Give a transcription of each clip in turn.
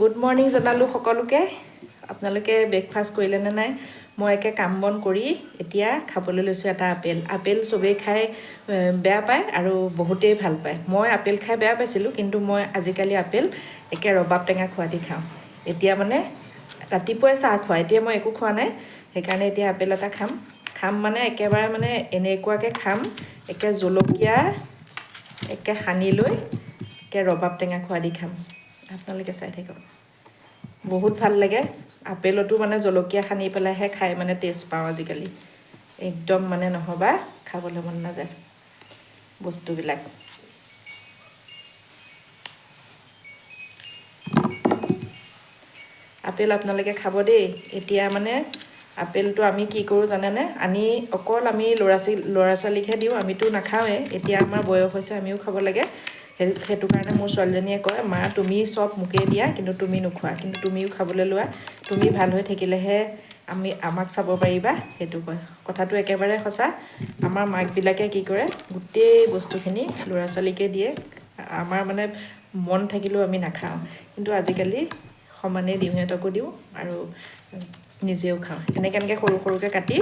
Good morning জনালোঁ সকলোকে। আপোনালোকে ব্ৰেকফাষ্ট কৰিলে নে নাই? মই একে কাম বন কৰি এতিয়া খাবলৈ লৈছোঁ এটা আপেল। আপেল চবেই খাই বেয়া পায় আৰু বহুতেই ভাল পায়। মই আপেল খাই বেয়া পাইছিলোঁ, কিন্তু মই আজিকালি আপেল একে ৰবাব টেঙা খোৱা দি খাওঁ। এতিয়া মানে ৰাতিপুৱাই চাহ খোৱা, এতিয়া মই একো খোৱা নাই, সেইকাৰণে এতিয়া আপেল এটা খাম মানে একেবাৰে মানে এনেকুৱাকৈ খাম, একে জলকীয়া একে সানি লৈ একে ৰবাব টেঙা খোৱা দি খাম। আপোনালোকে চাই থাকক, বহুত ভাল লাগে। আপেলতো মানে জলকীয়া সানি পেলাইহে খাই মানে টেষ্ট পাওঁ আজিকালি। একদম মানে নহ'বা খাবলৈ মন নাযায় বস্তুবিলাক। আপেল আপোনালোকে খাব দেই। এতিয়া মানে আপেলটো আমি কি কৰোঁ জানেনে? আনি অকল আমি ল'ৰা ছোৱালীকহে দিওঁ, আমিতো নাখাওঁৱেই। এতিয়া আমাৰ বয়স হৈছে, আমিও খাব লাগে। সেইটো কাৰণে মোৰ ছোৱালীজনীয়ে কয়, মা তুমি চব মোকেই দিয়া, কিন্তু তুমি নোখোৱা, কিন্তু তুমিও খাবলৈ লোৱা, তুমি ভাল হৈ থাকিলেহে আমাক চাব পাৰিবা, সেইটো কয়। কথাটো একেবাৰে সঁচা। আমাৰ মাকবিলাকে কি কৰে, গোটেই বস্তুখিনি ল'ৰা ছোৱালীকে দিয়ে। আমাৰ মানে মন থাকিলেও আমি নাখাওঁ, কিন্তু আজিকালি সমানেই দিওঁ, সিহঁতকো দিওঁ আৰু নিজেও খাওঁ। এনেকৈ সৰু সৰুকৈ কাটি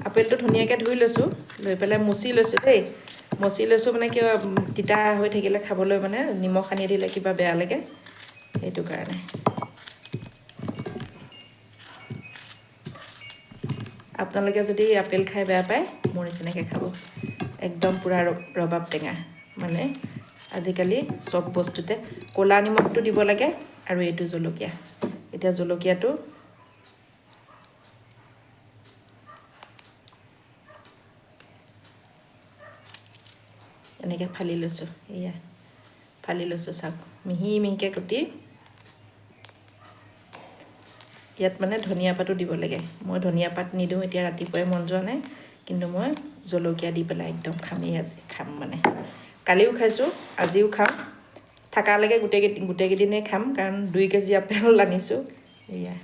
আপেলটো ধুনীয়াকৈ ধুই লৈছোঁ, লৈ পেলাই মুচি লৈছোঁ দেই। মচি লৈছোঁ মানে কিয়, তিতা হৈ থাকিলে খাবলৈ মানে নিমখ সানি দিলে কিবা বেয়া লাগে, সেইটো কাৰণে। আপোনালোকে যদি আপেল খাই বেয়া পায়, মোৰ নিচিনাকৈ খাব। একদম পূৰা ৰবাব টেঙা। মানে আজিকালি চব বস্তুতে ক'লা নিমখটো দিব লাগে, আৰু এইটো জলকীয়া। এতিয়া জলকীয়াটো এনেকৈ ফালি লৈছোঁ, এয়া ফালি লৈছোঁ চাওক, মিহি মিহিকৈ কুটি। ইয়াত মানে ধনিয়া পাতো দিব লাগে। মই ধনিয়া পাত নিদিওঁ, এতিয়া ৰাতিপুৱাই মন যোৱা নাই, কিন্তু মই জলকীয়া দি পেলাই একদম খামেই, আজি খাম মানে। কালিও খাইছোঁ, আজিও খাম, থাকালৈকে গোটেইকেইদিনেই খাম, কাৰণ 2 কেজি আপেল আনিছোঁ। এয়া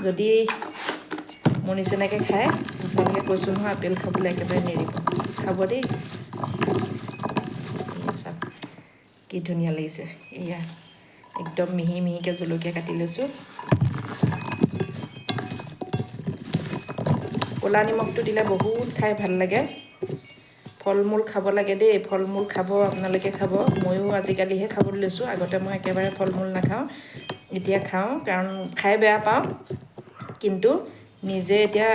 যদি মোৰ নিচিনাকৈ খায়, আপোনালোকে কৈছোঁ নহয়, আপেল খাবলৈ একেবাৰে নেৰিব, খাব দেই। এয়া চাওক কি ধুনীয়া লাগিছে। এয়া একদম মিহি মিহিকৈ জলকীয়া কাটি লৈছোঁ। ক'লা নিমখটো দিলে বহুত খাই ভাল লাগে। ফল মূল খাব লাগে দেই, ফল মূল খাব, আপোনালোকে খাব। ময়ো আজিকালিহে খাবলৈ লৈছোঁ, আগতে মই একেবাৰে ফল মূল নাখাওঁ, এতিয়া খাওঁ, কাৰণ খাই বেয়া পাওঁ, কিন্তু নিজে এতিয়া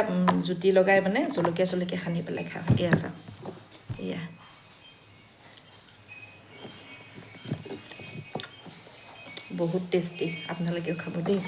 জুতি লগাই মানে জলকীয়া সানি পেলাই খাওঁ। এয়া চাওক, এয়া বহুত টেষ্টি, আপোনালোকেও খাব দেই।